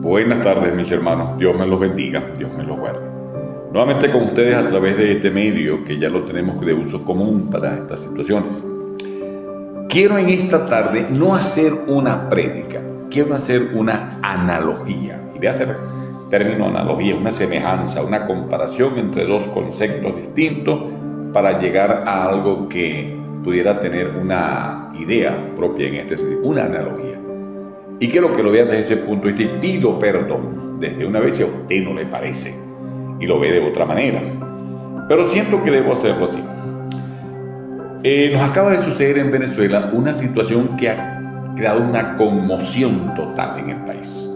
Buenas tardes, mis hermanos. Dios me los bendiga, Dios me los guarde. Nuevamente con ustedes a través de este medio que ya lo tenemos de uso común para estas situaciones. Quiero en esta tarde no hacer una prédica, quiero hacer una analogía. Y voy a hacer término analogía, una semejanza, una comparación entre dos conceptos distintos para llegar a algo que pudiera tener una idea propia en este sentido, una analogía. Y quiero que lo vean desde ese punto de vista y pido perdón desde una vez si a usted no le parece y lo ve de otra manera. Pero siento que debo hacerlo así. Nos acaba de suceder en Venezuela una situación que ha creado una conmoción total en el país.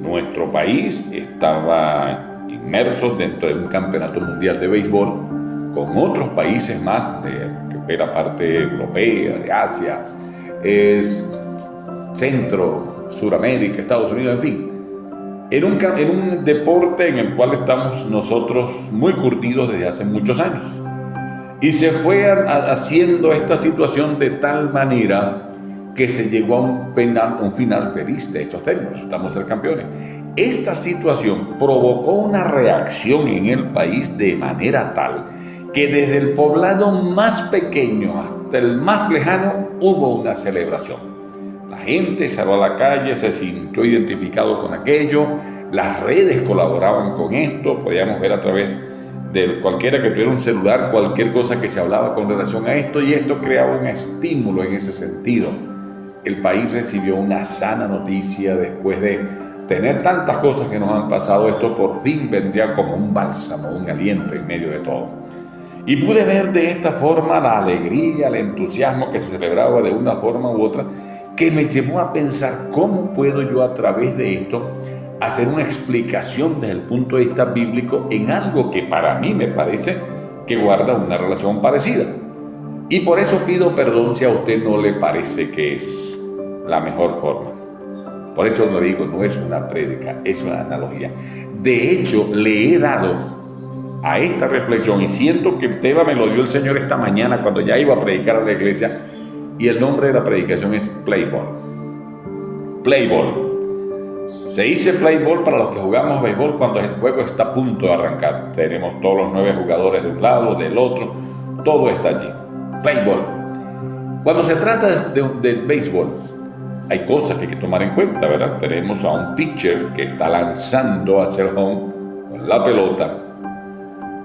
Nuestro país estaba inmerso dentro de un campeonato mundial de béisbol con otros países más de la parte europea, de Asia, Centro, Suramérica, Estados Unidos, en fin. En un deporte en el cual estamos nosotros muy curtidos desde hace muchos años. Y se fue haciendo esta situación de tal manera que se llegó a un final feliz de estos términos. Estamos ser campeones. Esta situación provocó una reacción en el país de manera tal que desde el poblado más pequeño hasta el más lejano hubo una celebración. La gente salió a la calle, se sintió identificado con aquello, las redes colaboraban con esto, podíamos ver a través de cualquiera que tuviera un celular, cualquier cosa que se hablaba con relación a esto, y esto creaba un estímulo en ese sentido. El país recibió una sana noticia después de tener tantas cosas que nos han pasado. Esto por fin vendría como un bálsamo, un aliento en medio de todo. Y pude ver de esta forma la alegría, el entusiasmo que se celebraba de una forma u otra, que me llevó a pensar cómo puedo yo a través de esto hacer una explicación desde el punto de vista bíblico en algo que para mí me parece que guarda una relación parecida. Y por eso pido perdón si a usted no le parece que es la mejor forma. Por eso lo digo, no es una prédica, es una analogía. De hecho, le he dado a esta reflexión, y siento que el tema me lo dio el Señor esta mañana cuando ya iba a predicar a la iglesia, y el nombre de la predicación es Play Ball. Play Ball. Se dice Play Ball para los que jugamos béisbol cuando el juego está a punto de arrancar. Tenemos todos los 9 jugadores de un lado, del otro, todo está allí. Play Ball. Cuando se trata de béisbol, hay cosas que hay que tomar en cuenta, ¿verdad? Tenemos a un pitcher que está lanzando hacia el home con la pelota.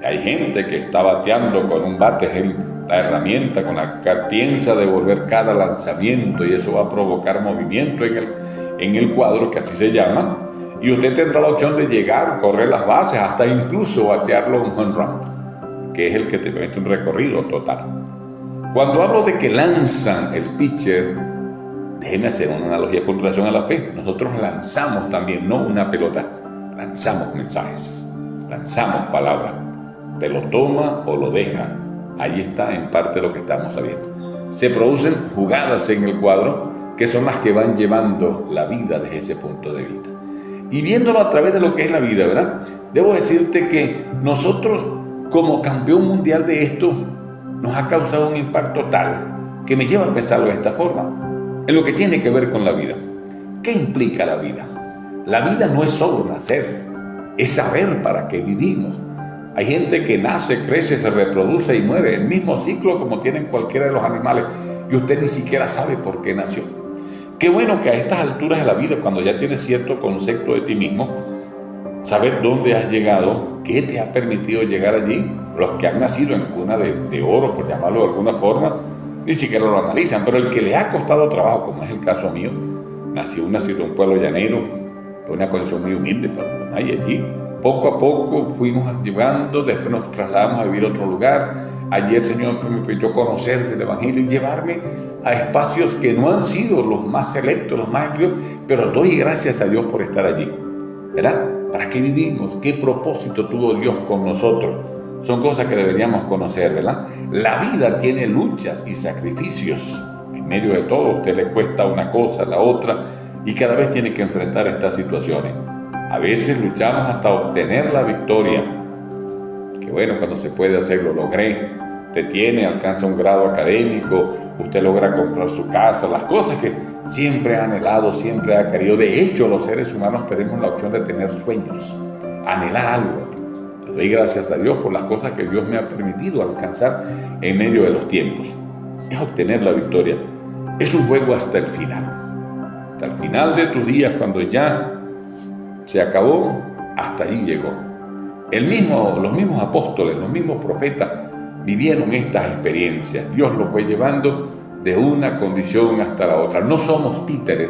Hay gente que está bateando con un bate, es la herramienta con la que piensa devolver cada lanzamiento, y eso va a provocar movimiento en el cuadro, que así se llama, y usted tendrá la opción de llegar, correr las bases, hasta incluso batearlo un home run, que es el que te permite un recorrido total. Cuando hablo de que lanzan el pitcher, déjeme hacer una analogía con relación a la fe. Nosotros lanzamos también, no una pelota, lanzamos mensajes, lanzamos palabras. Te lo toma o lo deja. Ahí está en parte lo que estamos sabiendo. Se producen jugadas en el cuadro que son las que van llevando la vida desde ese punto de vista. Y viéndolo a través de lo que es la vida, ¿verdad? Debo decirte que nosotros, como campeón mundial de esto, nos ha causado un impacto tal que me lleva a pensarlo de esta forma, en lo que tiene que ver con la vida. ¿Qué implica la vida? La vida no es solo nacer, es saber para qué vivimos. Hay gente que nace, crece, se reproduce y muere, el mismo ciclo como tienen cualquiera de los animales, y usted ni siquiera sabe por qué nació. Qué bueno que a estas alturas de la vida, cuando ya tienes cierto concepto de ti mismo, saber dónde has llegado, qué te ha permitido llegar allí. Los que han nacido en cuna de oro, por llamarlo de alguna forma, ni siquiera lo analizan, pero el que le ha costado trabajo, como es el caso mío, nacido en un pueblo llanero, de una condición muy humilde, pero no hay allí. Poco a poco fuimos llevando, después nos trasladamos a vivir a otro lugar. Allí el Señor me permitió conocer del Evangelio y llevarme a espacios que no han sido los más selectos, los más amplios, pero doy gracias a Dios por estar allí, ¿verdad? ¿Para qué vivimos? ¿Qué propósito tuvo Dios con nosotros? Son cosas que deberíamos conocer, ¿verdad? La vida tiene luchas y sacrificios. En medio de todo, a usted le cuesta una cosa, la otra, y cada vez tiene que enfrentar estas situaciones. A veces luchamos hasta obtener la victoria. Que bueno, cuando se puede hacer, lo logré. usted tiene, alcanza un grado académico, usted logra comprar su casa, las cosas que siempre ha anhelado, siempre ha querido. De hecho, los seres humanos tenemos la opción de tener sueños, anhelar algo. Le doy gracias a Dios por las cosas que Dios me ha permitido alcanzar en medio de los tiempos. Es obtener la victoria. Es un juego hasta el final. Hasta el final de tus días, cuando ya se acabó, hasta allí llegó. Los mismos apóstoles, los mismos profetas vivieron estas experiencias. Dios los fue llevando de una condición hasta la otra. No somos títeres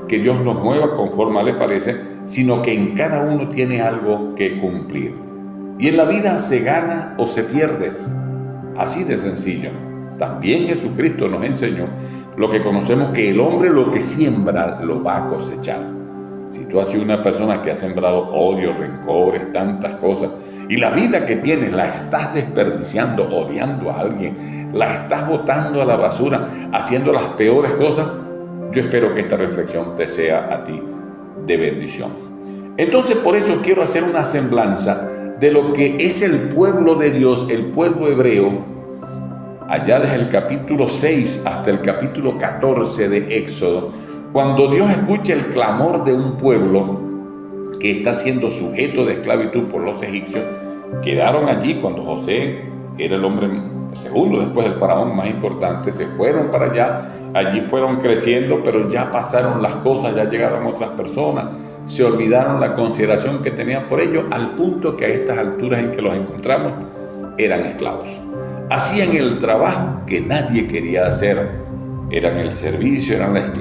que Dios nos mueva conforme le parece, sino que en cada uno tiene algo que cumplir. Y en la vida se gana o se pierde. Así de sencillo. También Jesucristo nos enseñó lo que conocemos, que el hombre lo que siembra lo va a cosechar. Si tú has sido una persona que ha sembrado odio, rencores, tantas cosas, y la vida que tienes la estás desperdiciando, odiando a alguien, la estás botando a la basura, haciendo las peores cosas, yo espero que esta reflexión te sea a ti de bendición. Entonces, por eso quiero hacer una semblanza de lo que es el pueblo de Dios, el pueblo hebreo, allá desde el capítulo 6 hasta el capítulo 14 de Éxodo, cuando Dios escucha el clamor de un pueblo que está siendo sujeto de esclavitud por los egipcios. Quedaron allí cuando José era el hombre segundo después del faraón más importante, se fueron para allá, allí fueron creciendo, pero ya pasaron las cosas, ya llegaron otras personas, se olvidaron la consideración que tenían por ellos, al punto que a estas alturas en que los encontramos eran esclavos. Hacían el trabajo que nadie quería hacer. Eran el servicio,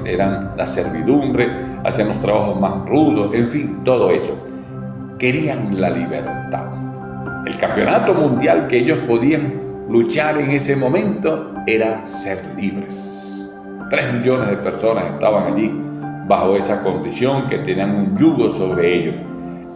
eran la servidumbre, hacían los trabajos más rudos, en fin, todo eso. Querían la libertad. El campeonato mundial que ellos podían luchar en ese momento era ser libres. 3 millones de personas estaban allí bajo esa condición, que tenían un yugo sobre ellos.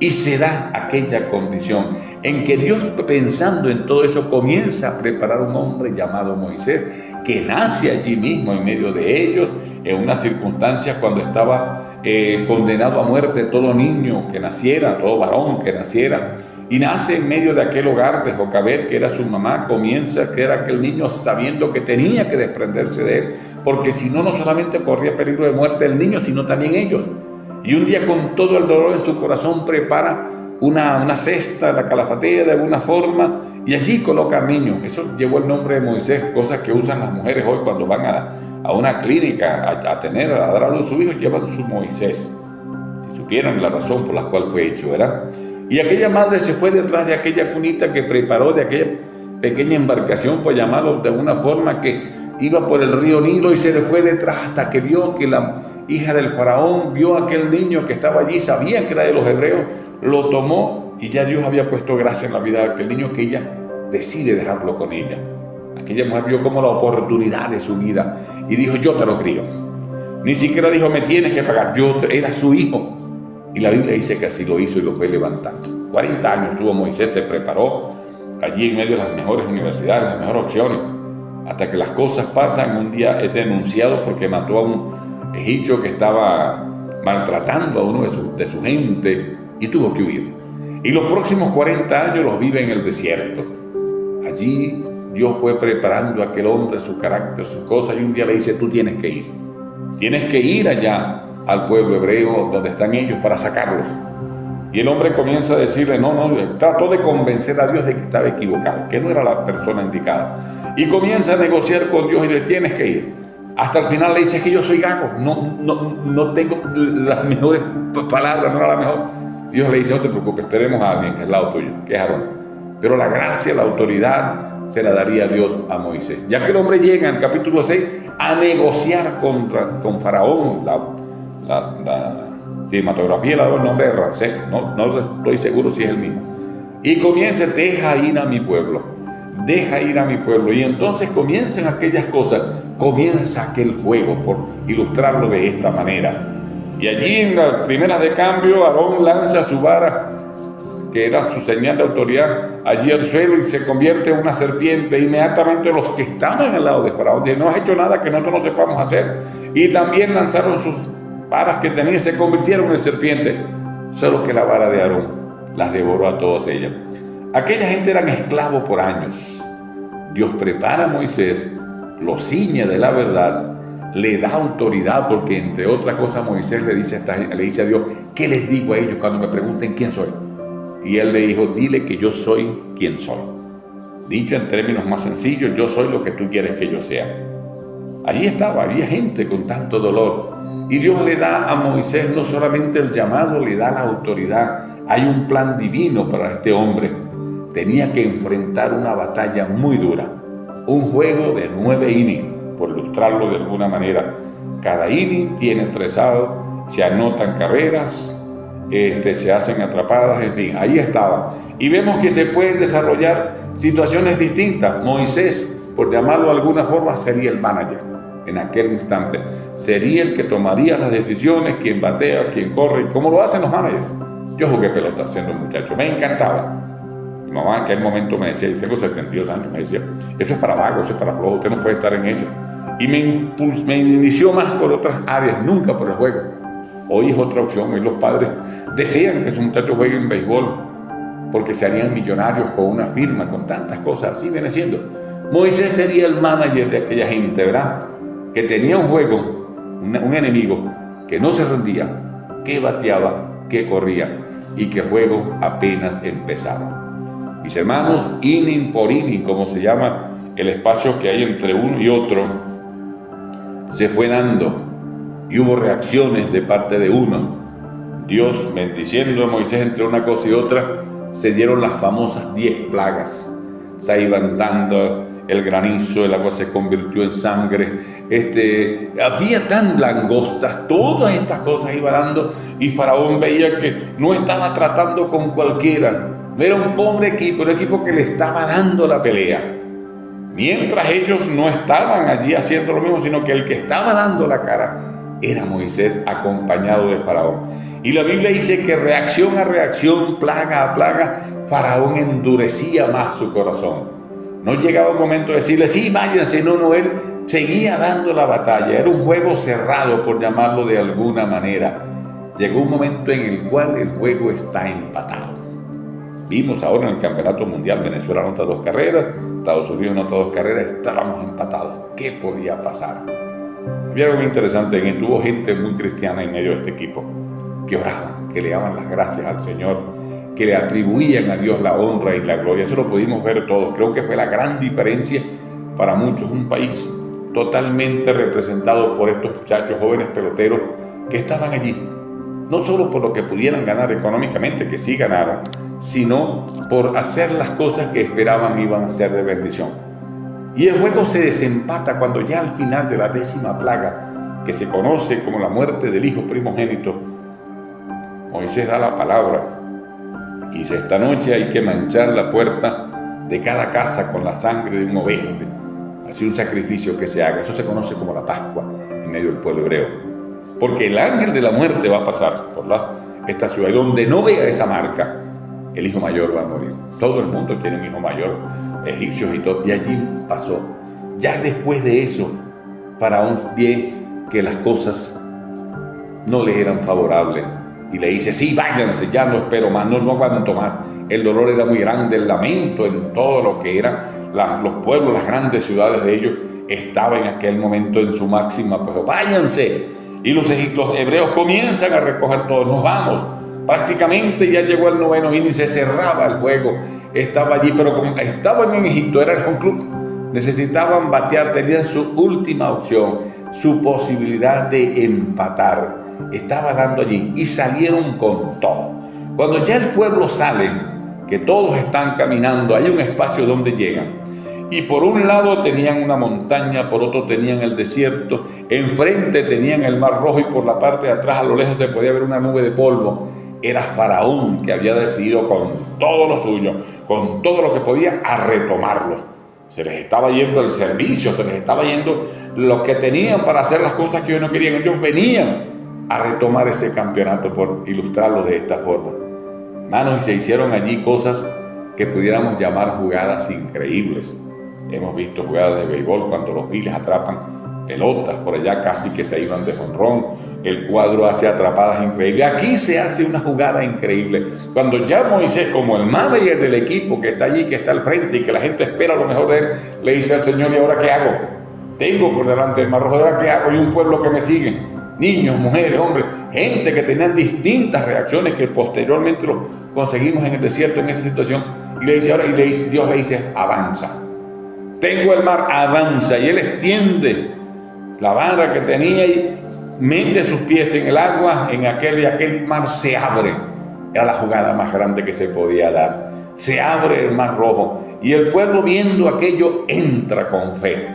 Y se da aquella condición en que Dios, pensando en todo eso, comienza a preparar un hombre llamado Moisés, que nace allí mismo en medio de ellos, en unas circunstancias cuando estaba condenado a muerte todo niño que naciera, todo varón que naciera, y nace en medio de aquel hogar de Jocabed, que era su mamá. Comienza a crear aquel niño sabiendo que tenía que desprenderse de él, porque si no, no solamente corría peligro de muerte el niño, sino también ellos. Y un día, con todo el dolor en su corazón, prepara una cesta, la calafatea de alguna forma, y allí coloca al niño. Eso llevó el nombre de Moisés, cosa que usan las mujeres hoy cuando van a una clínica a dar a luz a su hijo, llevan su Moisés. Si supieran la razón por la cual fue hecho, ¿verdad? Y aquella madre se fue detrás de aquella cunita que preparó, de aquella pequeña embarcación, por llamarlo de alguna forma, que iba por el río Nilo, y se le fue detrás hasta que vio que la hija del faraón vio a aquel niño que estaba allí, sabía que era de los hebreos, lo tomó, y ya Dios había puesto gracia en la vida de aquel niño, que ella decide dejarlo con ella. Aquella mujer vio como la oportunidad de su vida y dijo: yo te lo crío. Ni siquiera dijo: me tienes que pagar. Era su hijo. Y la Biblia dice que así lo hizo y lo fue levantando. 40 años tuvo Moisés, se preparó allí en medio de las mejores universidades, las mejores opciones, hasta que las cosas pasan. Un día es denunciado porque mató a un egipcio que estaba maltratando a uno de su gente, y tuvo que huir. Y los próximos 40 años los vive en el desierto. Allí Dios fue preparando a aquel hombre, su carácter, sus cosas, y un día le dice: tú tienes que ir. Tienes que ir allá al pueblo hebreo donde están ellos para sacarlos. Y el hombre comienza a decirle: no, trató de convencer a Dios de que estaba equivocado, que no era la persona indicada. Y comienza a negociar con Dios y le: tienes que ir. Hasta el final le dice: que yo soy gago, no tengo las mejores palabras, no era la mejor. Dios le dice: no te preocupes, tenemos a alguien que es al lado tuyo, que es Aarón. Pero la gracia, la autoridad se la daría Dios a Moisés. Ya que el hombre llega en el capítulo 6 a negociar con Faraón, la cinematografía le da el nombre de Ramsés, no estoy seguro si es el mismo. Y comienza: deja ir a mi pueblo, deja ir a mi pueblo. Y entonces comienzan aquellas cosas, comienza aquel juego, por ilustrarlo de esta manera. Y allí en las primeras de cambio, Aarón lanza su vara, que era su señal de autoridad, allí al suelo, y se convierte en una serpiente. Inmediatamente los que estaban al lado de Faraón dijeron: no has hecho nada que nosotros no sepamos hacer. Y también lanzaron sus varas que tenían y se convirtieron en serpientes. Solo que la vara de Aarón las devoró a todas ellas. Aquella gente eran esclavos por años. Dios prepara a Moisés, lo ciñe de la verdad, le da autoridad, porque entre otras cosas Moisés le dice a Dios: ¿qué les digo a ellos cuando me pregunten quién soy? Y él le dijo: dile que yo soy quien soy. Dicho en términos más sencillos, yo soy lo que tú quieres que yo sea. Allí había gente con tanto dolor. Y Dios le da a Moisés no solamente el llamado, le da la autoridad. Hay un plan divino para este hombre. Tenía que enfrentar una batalla muy dura. Un juego de 9 innings, por ilustrarlo de alguna manera. Cada inning tiene 3 outs, se anotan carreras, se hacen atrapadas, en fin, ahí estaba. Y vemos que se pueden desarrollar situaciones distintas. Moisés, por llamarlo de alguna forma, sería el manager en aquel instante. Sería el que tomaría las decisiones, quien batea, quien corre, como lo hacen los managers. Yo jugué pelota siendo un muchacho, me encantaba. Mi mamá en aquel momento me decía, yo tengo 72 años, me decía: eso es para vagos, eso es para flojos, usted no puede estar en eso. Y me inició más por otras áreas, nunca por el juego. Hoy es otra opción. Hoy los padres desean que sus muchachos jueguen béisbol porque se harían millonarios con una firma, con tantas cosas. Así viene siendo. Moisés sería el manager de aquella gente, ¿verdad? Que tenía un juego, un enemigo que no se rendía, que bateaba, que corría, y que el juego apenas empezaba. Mis hermanos, inning por inning, como se llama el espacio que hay entre uno y otro, se fue dando, y hubo reacciones de parte de uno. Dios, bendiciendo a Moisés entre una cosa y otra, se dieron las famosas 10 plagas. Se iban dando el granizo, el agua se convirtió en sangre, había tan langostas, todas estas cosas iba dando, y Faraón veía que no estaba tratando con cualquiera. Era un pobre equipo, un equipo que le estaba dando la pelea. Mientras ellos no estaban allí haciendo lo mismo, sino que el que estaba dando la cara era Moisés, acompañado de Faraón. Y la Biblia dice que reacción a reacción, plaga a plaga, Faraón endurecía más su corazón. No llegaba un momento de decirle: sí, váyanse. No, él seguía dando la batalla. Era un juego cerrado, por llamarlo de alguna manera. Llegó un momento en el cual el juego está empatado. Vimos ahora en el Campeonato Mundial, Venezuela anota 2 carreras, Estados Unidos anota 2 carreras, estábamos empatados. ¿Qué podía pasar? Había algo muy interesante en esto. Hubo gente muy cristiana en medio de este equipo, que oraban, que le daban las gracias al Señor, que le atribuían a Dios la honra y la gloria. Eso lo pudimos ver todos. Creo que fue la gran diferencia para muchos. Un país totalmente representado por estos muchachos jóvenes peloteros que estaban allí, no solo por lo que pudieran ganar económicamente, que sí ganaron, sino por hacer las cosas que esperaban iban a ser de bendición. Y el juego se desempata cuando ya al final de la 10ª plaga, que se conoce como la muerte del hijo primogénito, Moisés da la palabra y dice: esta noche hay que manchar la puerta de cada casa con la sangre de un ovejo, así un sacrificio que se haga. Eso se conoce como la Pascua en medio del pueblo hebreo, porque el ángel de la muerte va a pasar por esta ciudad, y donde no vea esa marca, el hijo mayor va a morir. Todo el mundo tiene un hijo mayor, egipcios y todo, y allí pasó. Ya después de eso, Faraón ve que las cosas no le eran favorables y le dice: sí, váyanse, ya no espero más, no aguanto más. El dolor era muy grande, el lamento en todo lo que eran los pueblos, las grandes ciudades de ellos, estaba en aquel momento en su máxima, pues váyanse. Y los hebreos comienzan a recoger todos: nos vamos. Prácticamente ya llegó el 9º inning, se cerraba el juego, estaba allí, pero como estaban en Egipto, era el home club, necesitaban batear, tenían su última opción, su posibilidad de empatar, estaba dando allí, y salieron con todo. Cuando ya el pueblo sale, que todos están caminando, hay un espacio donde llegan, y por un lado tenían una montaña, por otro tenían el desierto, enfrente tenían el Mar Rojo, y por la parte de atrás a lo lejos se podía ver una nube de polvo. Era Faraón que había decidido con todo lo suyo, con todo lo que podía, a retomarlos. Se les estaba yendo el servicio, se les estaba yendo lo que tenían para hacer las cosas que ellos no querían. Ellos venían a retomar ese campeonato, por ilustrarlo de esta forma. Hermanos, y se hicieron allí cosas que pudiéramos llamar jugadas increíbles. Hemos visto jugadas de béisbol cuando los Phillies atrapan pelotas por allá, casi que se iban de jonrón. el cuadro hace atrapadas increíbles. Aquí se hace una jugada increíble. Cuando ya Moisés, como el manager del equipo que está allí, que está al frente y que la gente espera lo mejor de él, le dice al Señor: ¿y ahora qué hago? Tengo por delante el Mar Rojo, ¿ahora qué hago? Y un pueblo que me sigue, niños, mujeres, hombres, gente que tenían distintas reacciones que posteriormente lo conseguimos en el desierto en esa situación. Y le dice ahora, Dios le dice: avanza. Tengo el mar, avanza. Y él extiende la vara que tenía y mete sus pies en el agua, y aquel mar se abre. Era la jugada más grande que se podía dar. Se abre el Mar Rojo y el pueblo, viendo aquello, entra con fe.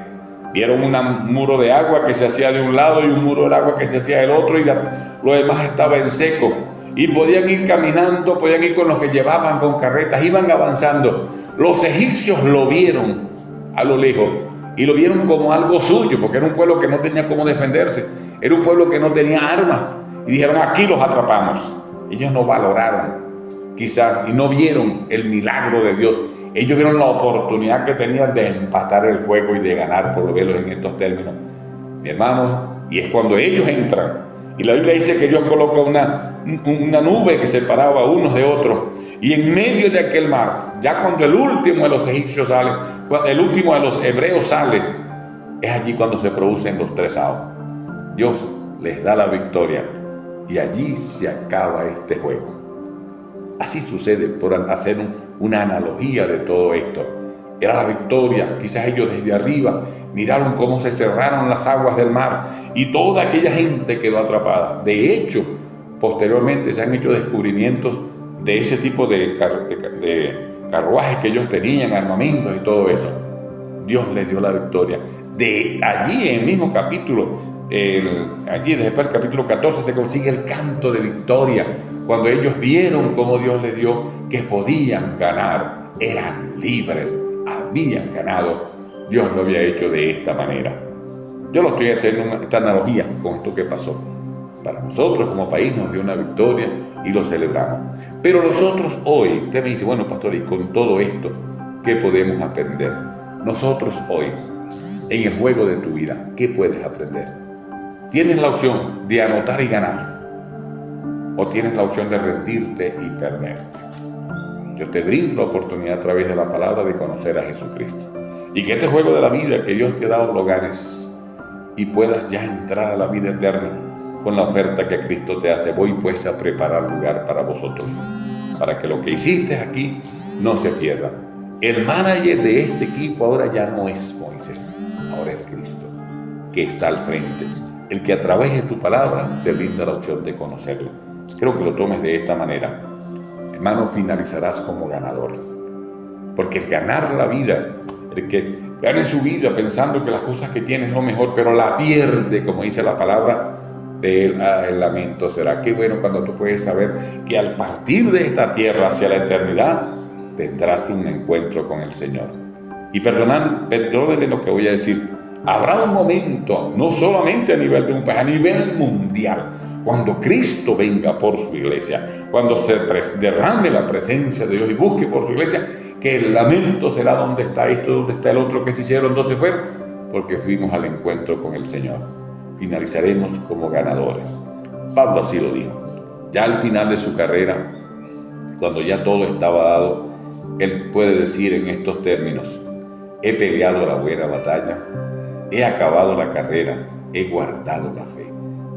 Vieron un muro de agua que se hacía de un lado y un muro de agua que se hacía del otro, y lo demás estaba en seco. Y podían ir caminando, podían ir con los que llevaban con carretas, iban avanzando. Los egipcios lo vieron a lo lejos y lo vieron como algo suyo, porque era un pueblo que no tenía cómo defenderse, era un pueblo que no tenía armas, y dijeron: aquí los atrapamos. Ellos no valoraron quizás y no vieron el milagro de Dios. Ellos vieron la oportunidad que tenían de empatar el juego y de ganar, por lo menos en estos términos, mi hermano. Y es cuando ellos entran, y la Biblia dice que Dios coloca una nube que separaba unos de otros, y en medio de aquel mar, ya cuando el último de los egipcios sale, cuando el último de los hebreos sale, es allí cuando se producen los 3 aos. Dios les da la victoria y allí se acaba este juego. Así sucede, por hacer una analogía de todo esto. Era la victoria. Quizás ellos desde arriba miraron cómo se cerraron las aguas del mar y toda aquella gente quedó atrapada. De hecho, posteriormente se han hecho descubrimientos de ese tipo de carruajes que ellos tenían, armamentos y todo eso. Dios les dio la victoria. De allí, en el mismo capítulo, allí después del capítulo 14, se consigue el canto de victoria, cuando ellos vieron cómo Dios les dio que podían ganar, eran libres, habían ganado. Dios lo había hecho de esta manera. Yo lo estoy haciendo esta analogía con esto que pasó. Para nosotros como país nos dio una victoria y lo celebramos. Pero nosotros hoy, usted me dice: bueno, pastor, y con todo esto, ¿qué podemos aprender? Nosotros hoy, en el juego de tu vida, ¿qué puedes aprender? Tienes la opción de anotar y ganar, o tienes la opción de rendirte y perderte. Yo te brindo la oportunidad a través de la palabra de conocer a Jesucristo, y que este juego de la vida que Dios te ha dado lo ganes y puedas ya entrar a la vida eterna con la oferta que Cristo te hace. Voy pues a preparar lugar para vosotros, para que lo que hiciste aquí no se pierda. El manager de este equipo ahora ya no es Moisés, ahora es Cristo, que está al frente, el que a través de tu palabra te brinda la opción de conocerlo. Creo que lo tomes de esta manera. Hermano, finalizarás como ganador, porque el ganar la vida, el que gane su vida pensando que las cosas que tiene es lo mejor, pero la pierde, como dice la palabra, de él el lamento será. Qué bueno cuando tú puedes saber que al partir de esta tierra hacia la eternidad tendrás un encuentro con el Señor. Y perdónenme lo que voy a decir, habrá un momento, no solamente a nivel de un país, a nivel mundial, cuando Cristo venga por su iglesia, cuando se derrame la presencia de Dios y busque por su iglesia, que el lamento será: ¿dónde está esto? ¿Dónde está el otro que se hicieron? ¿Dónde se fueron? Porque fuimos al encuentro con el Señor. Finalizaremos como ganadores. Pablo así lo dijo. Ya al final de su carrera, cuando ya todo estaba dado, él puede decir en estos términos: he peleado la buena batalla, he acabado la carrera, he guardado la fe.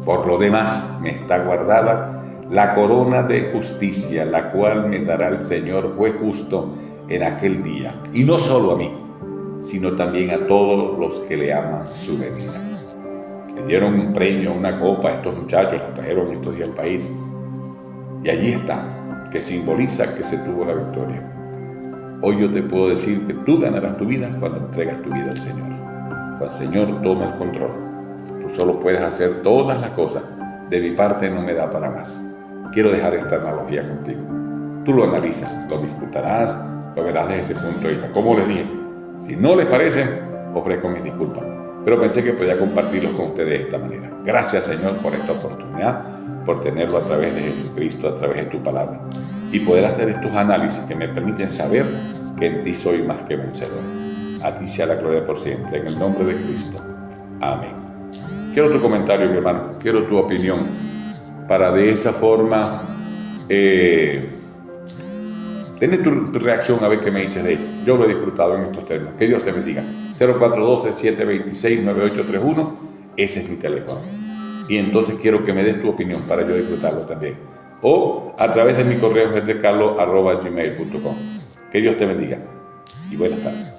Por lo demás me está guardada la corona de justicia, la cual me dará el Señor juez justo en aquel día. Y no solo a mí, sino también a todos los que le aman su venida. Le dieron un premio, una copa a estos muchachos, la trajeron estos días al país. Y allí está, que simboliza que se tuvo la victoria. Hoy yo te puedo decir que tú ganarás tu vida cuando entregas tu vida al Señor. Cuando el Señor toma el control. Tú solo puedes hacer todas las cosas. De mi parte no me da para más. Quiero dejar esta analogía contigo. Tú lo analizas, lo disfrutarás, lo verás desde ese punto de vista. Como les dije, si no les parece, ofrezco mis disculpas. Pero pensé que podía compartirlos con ustedes de esta manera. Gracias, Señor, por esta oportunidad, por tenerlo a través de Jesucristo, a través de tu palabra, y poder hacer estos análisis que me permiten saber que en ti soy más que vencedor. A ti sea la gloria por siempre, en el nombre de Cristo. Amén. Quiero tu comentario, mi hermano, quiero tu opinión, para de esa forma tener tu reacción a ver qué me dices de ello. Yo lo he disfrutado en estos términos. Que Dios te bendiga. 0412-726-9831, ese es mi teléfono. Y entonces quiero que me des tu opinión para yo disfrutarlo también. O a través de mi correo gmail.com. Que Dios te bendiga y buenas tardes.